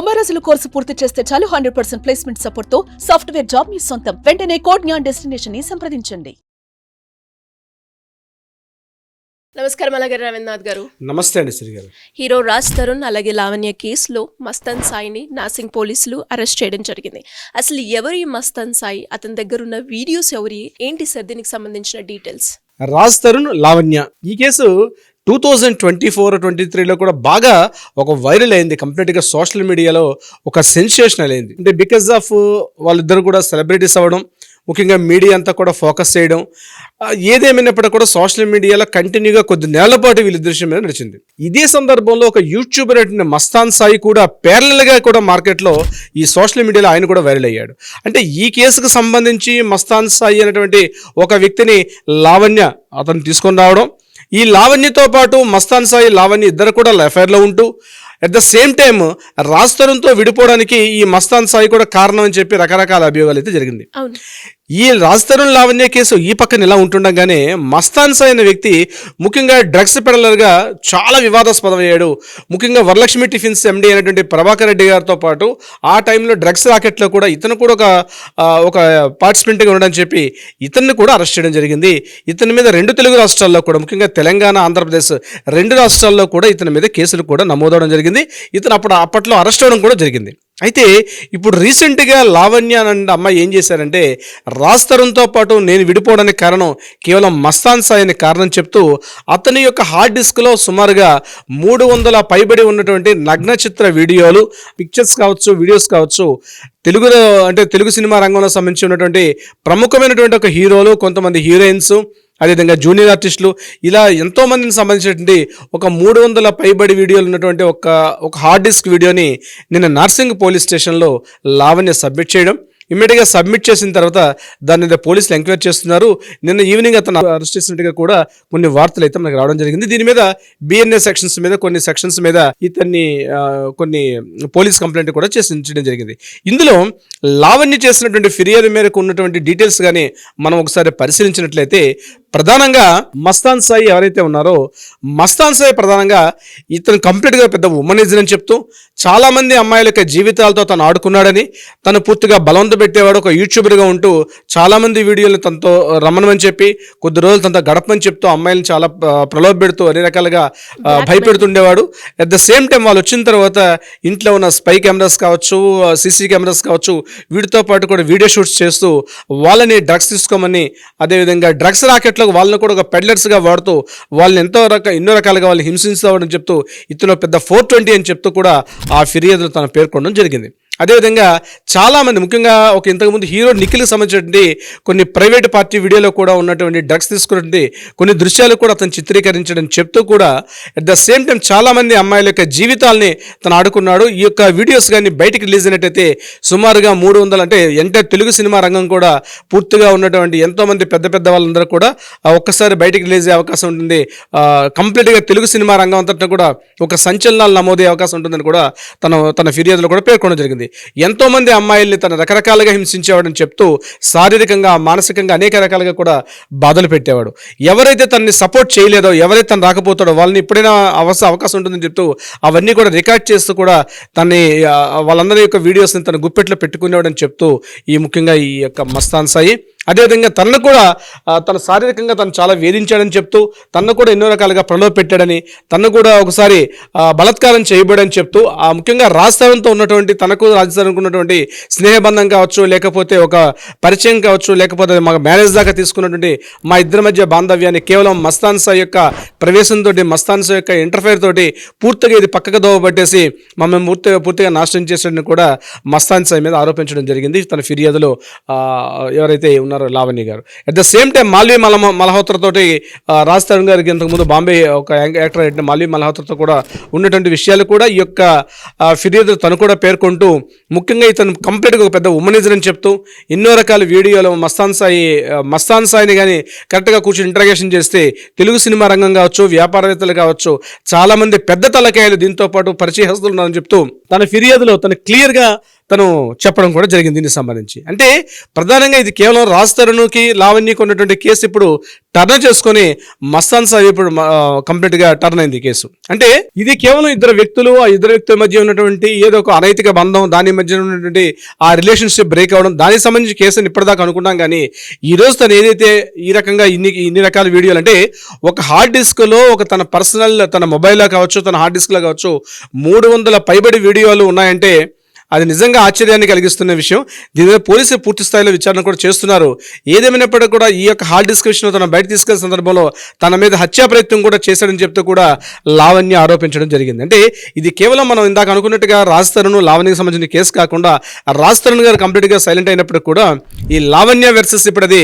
90 రోజుల కోర్సు పూర్తి చేస్తే చాలు 100% ప్లేస్మెంట్ సపోర్ట్ తో సాఫ్ట్వేర్ జాబ్ మీ సొంతం. వెంటనే కోడ్ జ్ఞాన్ డెస్టినేషన్ ని సంప్రదించండి. నమస్కారం అలాగే రవీంద్రనాథ్ గారు. నమస్తే అండి శ్రీ గారు. హీరో రాజ్ తరుణ్ అలాగే లావణ్య కేసులో మస్తాన్ సాయిని నాసింగ్ పోలీసులు అరెస్ట్ చేయడం జరిగింది. అసలు ఎవరు ఈ మస్తాన్ సాయి, అతని దగ్గర ఉన్న వీడియోస్ ఎవరి, ఏంటి సార్ దీనికి సంబంధించిన డీటెయిల్స్? రాజ్ తరుణ్, లావణ్య ఈ కేసు 2024-23లో కూడా బాగా ఒక వైరల్ అయింది. కంప్లీట్గా సోషల్ మీడియాలో ఒక సెన్సేషనల్ అయింది. అంటే బికాజ్ ఆఫ్ వాళ్ళిద్దరు కూడా సెలబ్రిటీస్ అవ్వడం, ముఖ్యంగా మీడియా అంతా కూడా ఫోకస్ చేయడం, ఏదేమైనప్పటికీ కూడా సోషల్ మీడియాలో కంటిన్యూగా కొద్ది నెలల పాటు వీళ్ళిద్దరి మీద నడిచింది. ఇదే సందర్భంలో ఒక యూట్యూబర్ అయిన మస్తాన్ సాయి కూడా ప్యారలల్గా కూడా మార్కెట్లో ఈ సోషల్ మీడియాలో ఆయన కూడా వైరల్ అయ్యాడు. అంటే ఈ కేసుకు సంబంధించి మస్తాన్ సాయి అనేటువంటి ఒక వ్యక్తిని లావణ్య అతను తీసుకొని రావడం, ఈ లావణ్యతో పాటు మస్తాన్ సాయి, లావణ్య ఇద్దరు కూడా ఎఫ్ఐఆర్లో ఉంటూ at the same time Raj తరుణ్తో విడిపోవడానికి ఈ మస్తాన్ సాయి కూడా కారణం అని చెప్పి రకరకాల అభియోగాలు అయితే జరిగింది. ఈ రాజ్ తరుణ్, లావణ్య కేసు ఈ పక్కన ఇలా ఉంటుండగానే మస్తాన్ సాయి అనే వ్యక్తి ముఖ్యంగా డ్రగ్స్ పెడలర్గా చాలా వివాదాస్పదం అయ్యాడు. ముఖ్యంగా వరలక్ష్మి టిఫిన్స్ ఎండి అయినటువంటి ప్రభాకర్ రెడ్డి గారితో పాటు ఆ టైంలో డ్రగ్స్ రాకెట్లో కూడా ఇతను కూడా ఒక పార్టిసిపెంట్గా ఉండడం చెప్పి ఇతన్ని కూడా అరెస్ట్ చేయడం జరిగింది. ఇతని మీద 2 తెలుగు రాష్ట్రాల్లో కూడా, ముఖ్యంగా తెలంగాణ, ఆంధ్రప్రదేశ్ 2 రాష్ట్రాల్లో కూడా ఇతని మీద కేసులు కూడా నమోదవడం జరిగింది. ఇతను అప్పట్లో అరెస్ట్ అవ్వడం కూడా జరిగింది. అయితే ఇప్పుడు రీసెంట్గా లావణ్య అనే అమ్మాయి ఏం చేశారంటే, రాజ్ తరుణ్తో పాటు నేను విడిపోవడానికి కారణం కేవలం మస్తాన్ సాయి అనే కారణం చెప్తూ అతని యొక్క హార్డ్ డిస్క్లో సుమారుగా 300 పైబడి ఉన్నటువంటి నగ్న చిత్ర వీడియోలు, పిక్చర్స్ కావచ్చు, వీడియోస్ కావచ్చు, తెలుగు సినిమా రంగంలో సంబంధించి ఉన్నటువంటి ప్రముఖమైనటువంటి ఒక హీరోలు, కొంతమంది హీరోయిన్స్, అదేవిధంగా జూనియర్ ఆర్టిస్టులు, ఇలా ఎంతోమందిని సంబంధించినటువంటి ఒక 300 పైబడి వీడియోలు ఉన్నటువంటి ఒక హార్డ్ డిస్క్ వీడియోని నిన్న నార్సింగ్ పోలీస్ స్టేషన్లో లావణ్య సబ్మిట్ చేయడం, ఇమ్మీడియట్గా సబ్మిట్ చేసిన తర్వాత దాని మీద పోలీసులు ఎంక్వైరీ చేస్తున్నారు. నిన్న ఈవినింగ్ అతను అరెస్ట్ చేసినట్టుగా కూడా కొన్ని వార్తలు అయితే మనకు రావడం జరిగింది. దీని మీద బిఎన్ఏ సెక్షన్స్ మీద, కొన్ని సెక్షన్స్ మీద ఇతన్ని కొన్ని పోలీస్ కంప్లైంట్ కూడా చేయించడం జరిగింది. ఇందులో లావణ్య చేసినటువంటి ఫిర్యాదు మేరకు ఉన్నటువంటి డీటెయిల్స్ కానీ మనం ఒకసారి పరిశీలించినట్లయితే, ప్రధానంగా మస్తాన్ సాయి ఎవరైతే ఉన్నారో, మస్తాన్ సాయి ప్రధానంగా ఇతను కంప్లీట్గా పెద్ద ఉమనైజర్ అని చెప్తూ చాలామంది అమ్మాయిల యొక్క జీవితాలతో తను ఆడుకున్నాడని, తను పూర్తిగా బలవంత పెట్టేవాడు, ఒక యూట్యూబర్గా ఉంటూ చాలామంది వీడియోలు తనతో రమ్మనమని చెప్పి, కొద్ది రోజులు తనతో గడపని చెప్తూ అమ్మాయిలను చాలా ప్రలోభ పెడుతూ అన్ని రకాలుగా భయపెడుతుండేవాడు. అట్ ద సేమ్ టైం వాళ్ళు వచ్చిన తర్వాత ఇంట్లో ఉన్న స్పై కెమెరాస్ కావచ్చు, సీసీ కెమెరాస్ కావచ్చు, వీటితో పాటు కూడా వీడియో షూట్స్ చేస్తూ వాళ్ళని డ్రగ్స్ తీసుకోమని, అదేవిధంగా డ్రగ్స్ రాకెట్లో వాళ్ళని కూడా ఒక పెడ్లర్స్గా వాడుతూ వాళ్ళని ఎన్నో రకాలుగా వాళ్ళు హింసిస్తామని చెప్తూ ఇతను పెద్ద 420 అని చెప్తూ కూడా ఆ ఫిర్యాదులు తను పేర్కొనడం జరిగింది. అదేవిధంగా చాలామంది, ముఖ్యంగా ఒక ఇంతకుముందు హీరో నిఖిల్కి సంబంధించినటువంటి కొన్ని ప్రైవేట్ పార్టీ వీడియోలో కూడా ఉన్నటువంటి డ్రగ్స్ తీసుకున్నటువంటి కొన్ని దృశ్యాలు కూడా అతను చిత్రీకరించడం చెప్తూ కూడా అట్ ద సేమ్ టైం చాలామంది అమ్మాయిల యొక్క జీవితాలని తను ఆడుకున్నాడు. ఈ యొక్క వీడియోస్ కానీ బయటికి రిలీజ్ అయినట్టయితే సుమారుగా 300, అంటే ఎంటైర్ తెలుగు సినిమా రంగం కూడా పూర్తిగా ఉన్నటువంటి ఎంతోమంది పెద్ద వాళ్ళందరూ కూడా ఒక్కసారి బయటికి రిలీజ్ అయ్యే అవకాశం ఉంటుంది. కంప్లీట్గా తెలుగు సినిమా రంగం అంతటా కూడా ఒక సంచలనాలు నమోదయ్యే అవకాశం ఉంటుందని కూడా తన ఫిర్యాదులో కూడా పేర్కొనడం జరిగింది. ఎంతోమంది అమ్మాయిల్ని తను రకరకాలుగా హింసించేవాడని చెప్తూ శారీరకంగా, మానసికంగా అనేక రకాలుగా కూడా బాధలు పెట్టేవాడు. ఎవరైతే తనని సపోర్ట్ చేయలేదో, ఎవరైతే తను రాకపోతాడో వాళ్ళని ఎప్పుడైనా అవకాశం ఉంటుందని చెప్తూ అవన్నీ కూడా రికార్డ్ చేస్తూ కూడా వాళ్ళందరి యొక్క వీడియోస్ని తన గుప్పెట్లో పెట్టుకునేవాడని చెప్తూ ముఖ్యంగా ఈ యొక్క మస్తాన్ సాయి, అదేవిధంగా తనను కూడా తన శారీరకంగా తను చాలా వేధించాడని చెప్తూ, తనను కూడా ఎన్నో రకాలుగా ప్రలోభ పెట్టాడని, తను కూడా ఒకసారి బలాత్కారం చేయబడని చెప్తూ, ముఖ్యంగా రాజ్ తరుణ్తో ఉన్నటువంటి, తనకు రాజ్ తరుణ్కు ఉన్నటువంటి స్నేహబంధం కావచ్చు, లేకపోతే ఒక పరిచయం కావచ్చు, లేకపోతే మా మ్యారేజ్ దాకా తీసుకున్నటువంటి మా ఇద్దరి మధ్య బాంధవ్యాన్ని కేవలం మస్తాన్ సాయి యొక్క ప్రవేశంతో, మస్తాన్ సాయి యొక్క ఇంటర్ఫేర్ తోటి పూర్తిగా ఇది పక్కకు దోవబట్టేసి మమ్మల్ని పూర్తిగా నాశనం చేసాడని కూడా మస్తాన్ సాయి మీద ఆరోపించడం జరిగింది తన ఫిర్యాదులో ఎవరైతే లావణ్య గారు. At the same time Malvi Malhotra తోటి రాజ్ తరుణ్ గారికి ఇంతకుముందు బాంబే ఒక యాక్టర్ అయిన మాల్వి మల్హోత్రాతో కూడా ఉన్నటువంటి విషయాలు కూడా ఈ యొక్క ఫిర్యాదు తను కూడా పేర్కొంటూ, ముఖ్యంగా ఇతను కంప్లీట్గా ఒక పెద్ద ఉమనైజర్ అని చెప్తూ ఎన్నో రకాల వీడియోలు మస్తాన్ సాయిని కానీ కరెక్ట్గా కూర్చొని ఇంటరాగేషన్ చేస్తే తెలుగు సినిమా రంగం కావచ్చు, వ్యాపారవేత్తలు కావచ్చు, చాలామంది పెద్ద తలకాయలు దీంతో పాటు పరిచయస్తులు ఉన్నారని చెప్తూ తన ఫిర్యాదులో తను క్లియర్గా తను చెప్పడం కూడా జరిగింది దీనికి సంబంధించి. అంటే ప్రధానంగా ఇది కేవలం రాజ్ తరుణ్కి లావణ్యకి ఉన్నటువంటి కేసు ఇప్పుడు టర్న్ చేసుకొని మస్తాన్ సాయి ఇప్పుడు కంప్లీట్ గా టర్న్ అయింది కేసు. అంటే ఇది కేవలం ఇద్దరు వ్యక్తులు, ఆ ఇద్దరు వ్యక్తుల మధ్య ఉన్నటువంటి ఏదో ఒక అనైతిక బంధం, దాని మధ్య ఉన్నటువంటి ఆ రిలేషన్షిప్ బ్రేక్ అవ్వడం, దానికి సంబంధించి కేసుని ఇప్పటిదాకా అనుకున్నాం. కానీ ఈ రోజు తను ఏదైతే ఈ రకంగా ఇన్ని రకాల వీడియోలు, అంటే ఒక హార్డ్ డిస్క్ లో ఒక తన పర్సనల్, తన మొబైల్లో కావచ్చు, తన హార్డ్ డిస్క్ లో కావచ్చు 300 పైబడి వీడియోలు ఉన్నాయంటే అది నిజంగా ఆశ్చర్యాన్ని కలిగిస్తున్న విషయం. దీని మీద పోలీసులు పూర్తి స్థాయిలో విచారణ కూడా చేస్తున్నారు. ఏదేమైనప్పటికీ కూడా ఈ యొక్క హార్డ్ డిస్క్ విషయంలో తన బయట తీసుకెళ్లిన సందర్భంలో తన మీద హత్యా ప్రయత్నం కూడా చేశాడని చెప్తూ కూడా లావణ్య ఆరోపించడం జరిగింది. అంటే ఇది కేవలం మనం ఇందాక అనుకున్నట్టుగా రాజ్ తరుణ్ లావణ్యకి సంబంధించిన కేసు కాకుండా రాజ్ తరుణ్ గారు కంప్లీట్గా సైలెంట్ అయినప్పటికీ కూడా ఈ లావణ్య వర్సెస్ ఇప్పుడు అది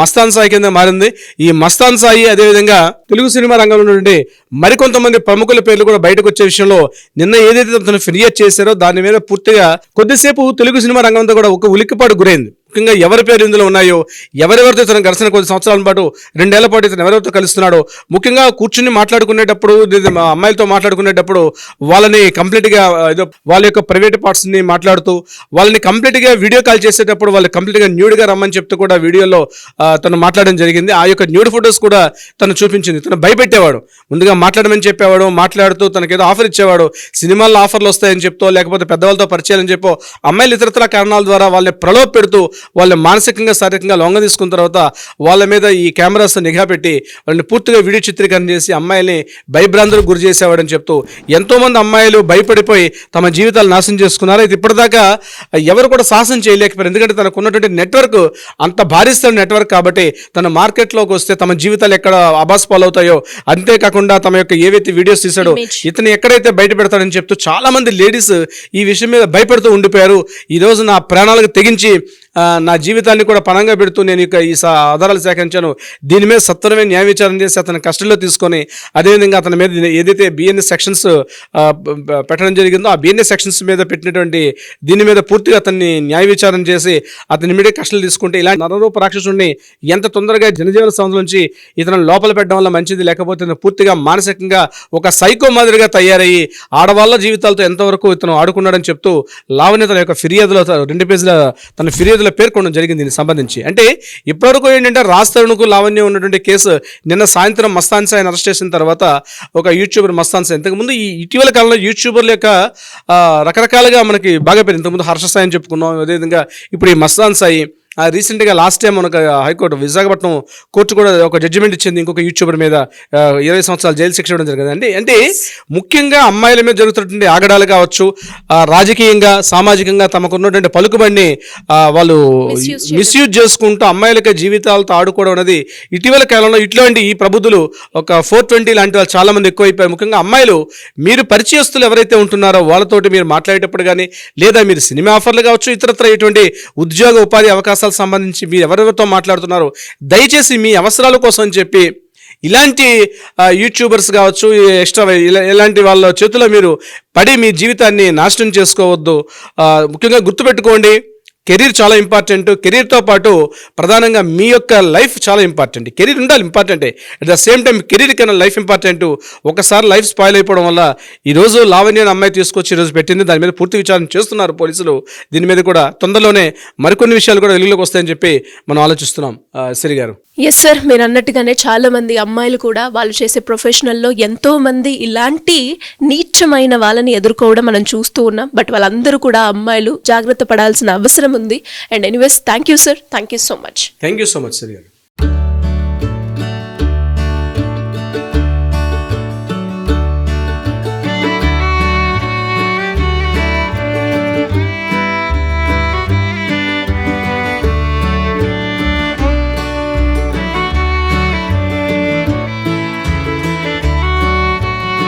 మస్తాన్ సాయి కింద మారింది. ఈ మస్తాన్ సాయి అదేవిధంగా తెలుగు సినిమా రంగంలో ఉన్నటువంటి మరికొంతమంది ప్రముఖుల పేర్లు కూడా బయటకు వచ్చే విషయంలో నిన్న ఏదైతే తను ఫిర్యాదు చేశారో దాని మీద పూర్తిగా కొద్దిసేపు తెలుగు సినిమా రంగం అంతా కూడా ఒక ఉలిక్కిపాటు గురైంది. ముఖ్యంగా ఎవరి పేరు ఇందులో ఉన్నాయో, ఎవరెవరితో తన ఘర్షణ కొద్ది సంవత్సరాల పాటు 2 ఏళ్ల పాటు ఇతను ఎవరెవరితో కలుస్తున్నాడో, ముఖ్యంగా కూర్చుని మాట్లాడుకునేటప్పుడు, అమ్మాయిలతో మాట్లాడుకునేటప్పుడు వాళ్ళని కంప్లీట్గా ఏదో వాళ్ళ యొక్క ప్రైవేట్ పార్ట్స్ని మాట్లాడుతూ వాళ్ళని కంప్లీట్గా వీడియో కాల్ చేసేటప్పుడు వాళ్ళు కంప్లీట్గా న్యూడ్గా రమ్మని చెప్తూ కూడా వీడియోలో తను మాట్లాడడం జరిగింది. ఆ యొక్క న్యూడ్ ఫొటోస్ కూడా తను చూపించింది. తను భయపెట్టేవాడు, ముందుగా మాట్లాడమని చెప్పేవాడు, మాట్లాడుతూ తనకేదో ఆఫర్ ఇచ్చేవాడు, సినిమాల్లో ఆఫర్లు వస్తాయని చెప్తూ, లేకపోతే పెద్దవాళ్ళతో పరిచయాలని చెప్పో అమ్మాయిలు ఇతరత్ర కారణాల ద్వారా వాళ్ళని ప్రలోభ పెడుతూ వాళ్ళని మానసికంగా శారీరకంగా లొంగ తీసుకున్న తర్వాత వాళ్ళ మీద ఈ కెమెరాస్ నిఘా పెట్టి వాళ్ళని పూర్తిగా వీడియో చిత్రీకరణ చేసి అమ్మాయిల్ని భయభ్రాంతులకు గురి చేసేవాడని చెప్తూ ఎంతోమంది అమ్మాయిలు భయపడిపోయి తమ జీవితాలు నాశనం చేసుకున్నారు. అయితే ఇప్పటిదాకా ఎవరు కూడా సాహసం చేయలేకపోయారు. ఎందుకంటే తనకు ఉన్నటువంటి నెట్వర్క్ అంత భారీస్థాయి నెట్వర్క్ కాబట్టి తన మార్కెట్లోకి వస్తే తమ జీవితాలు ఎక్కడ అబాస్ పాలవుతాయో, అంతేకాకుండా తమ యొక్క ఏవైతే వీడియోస్ తీసాడో ఇతను ఎక్కడైతే బయట పెడతాడని చెప్తూ చాలా మంది లేడీస్ ఈ విషయం మీద భయపడుతూ ఉండిపోయారు. ఈ రోజు నా ప్రాణాలకు తెగించి నా జీవితాన్ని కూడా పణంగా పెడుతూ నేను ఈ ఆధారాలు సేకరించాను, దీని మీద సత్వరమే న్యాయ విచారణ చేసి అతను కస్టడీలో తీసుకొని అదేవిధంగా అతని మీద ఏదైతే బిఎన్ఎస్ సెక్షన్స్ పెట్టడం జరిగిందో ఆ బిఎన్ఎస్ సెక్షన్స్ మీద పెట్టినటువంటి దీని మీద పూర్తిగా అతన్ని న్యాయ విచారణ చేసి అతని మీద కస్టడీలో తీసుకుంటే ఇలాంటి నరరూప రాక్షసుడిని ఎంత తొందరగా జనజీవన సంస్థ నుంచి ఇతను లోపల పెట్టడం వల్ల మంచిది, లేకపోతే పూర్తిగా మానసికంగా ఒక సైకో మాదిరిగా తయారయ్యి ఆడవాళ్ళ జీవితాలతో ఎంతవరకు ఇతను ఆడుకున్నాడని చెప్తూ లావణ్య తన యొక్క ఫిర్యాదులో 2 పేజీల తన ఫిర్యాదులో పేర్కొనడం జరిగింది దీనికి సంబంధించి. అంటే ఇప్పటివరకు ఏంటంటే రాజ్ తరుణ్కు లావణ్య ఉన్నటువంటి కేసు నిన్న సాయంత్రం మస్తాన్ సాయిని అరెస్ట్ చేసిన తర్వాత ఒక యూట్యూబర్ మస్తాన్ సాయి, ఇంతకుముందు ఈ ఇటీవల కాలంలో యూట్యూబర్ల యొక్క రకరకాలుగా మనకి బాగా పేరు, ఇంతకుముందు హర్ష సాయి అని చెప్పుకున్నాం, అదేవిధంగా ఇప్పుడు ఈ మస్తాన్ సాయి. రీసెంట్గా లాస్ట్ టైం మనకు హైకోర్టు విశాఖపట్నం కోర్టు కూడా ఒక జడ్జిమెంట్ ఇచ్చింది ఇంకొక యూట్యూబర్ మీద 20 సంవత్సరాలు జైలు శిక్ష ఇవ్వడం జరిగింది. అంటే ముఖ్యంగా అమ్మాయిల మీద జరుగుతున్నటువంటి ఆగడాలు కావచ్చు, రాజకీయంగా సామాజికంగా తమకు ఉన్నటువంటి పలుకుబడిని వాళ్ళు మిస్యూజ్ చేసుకుంటూ అమ్మాయిలకి జీవితాలతో ఆడుకోవడం అనేది ఇటీవల కాలంలో ఇట్లాంటి ఈ ప్రబుద్ధులు ఒక 420 లాంటి వాళ్ళు చాలా మంది ఎక్కువైపోయారు. ముఖ్యంగా అమ్మాయిలు మీరు పరిచయస్తులు ఎవరైతే ఉంటున్నారో వాళ్ళతోటి మీరు మాట్లాడేటప్పుడు కానీ, లేదా మీరు సినిమా ఆఫర్లు కావచ్చు, ఇతరత్ర ఇటువంటి ఉద్యోగ ఉపాధి అవకాశాలు సంబంధించి మీరు ఎవరెవరితో మాట్లాడుతున్నారు, దయచేసి మీ అవసరాల కోసం అని చెప్పి ఇలాంటి యూట్యూబర్స్ కావచ్చు, ఎక్స్ట్రా ఇలాంటి వాళ్ళ చేతిలో మీరు పడి మీ జీవితాన్ని నాశనం చేసుకోవద్దు. ముఖ్యంగా గుర్తుపెట్టుకోండి, కెరీర్ చాలా ఇంపార్టెంట్. కెరీర్తో పాటు ప్రధానంగా మీ యొక్క లైఫ్ చాలా ఇంపార్టెంట్. కెరీర్ ఉండాలి ఇంపార్టెంటే, at the same time career కన్నా లైఫ్ ఇంపార్టెంట్. ఒకసారి లైఫ్ స్పాయిల్ అయిపోవడం వల్ల ఈరోజు లావణ్య అమ్మాయి తీసుకొచ్చి ఈరోజు పెట్టింది, దాని మీద పూర్తి విచారణ చేస్తున్నారు పోలీసులు. దీని మీద కూడా తొందరలోనే మరికొన్ని విషయాలు కూడా వెలుగులోకి వస్తాయని చెప్పి మనం ఆలోచిస్తున్నాం. సిరి గారు. ఎస్ సార్, మీరు అన్నట్టుగానే చాలా మంది అమ్మాయిలు కూడా వాళ్ళు చేసే ప్రొఫెషనల్లో ఎంతో మంది ఇలాంటి నీచమైన వాళ్ళని ఎదుర్కోవడం మనం చూస్తూ ఉన్నాం. బట్ వాళ్ళందరూ కూడా అమ్మాయిలు జాగ్రత్త పడాల్సిన అవసరం ఉంది. And anyways thank you sir, thank you so much. Thank you so much Siri గారు.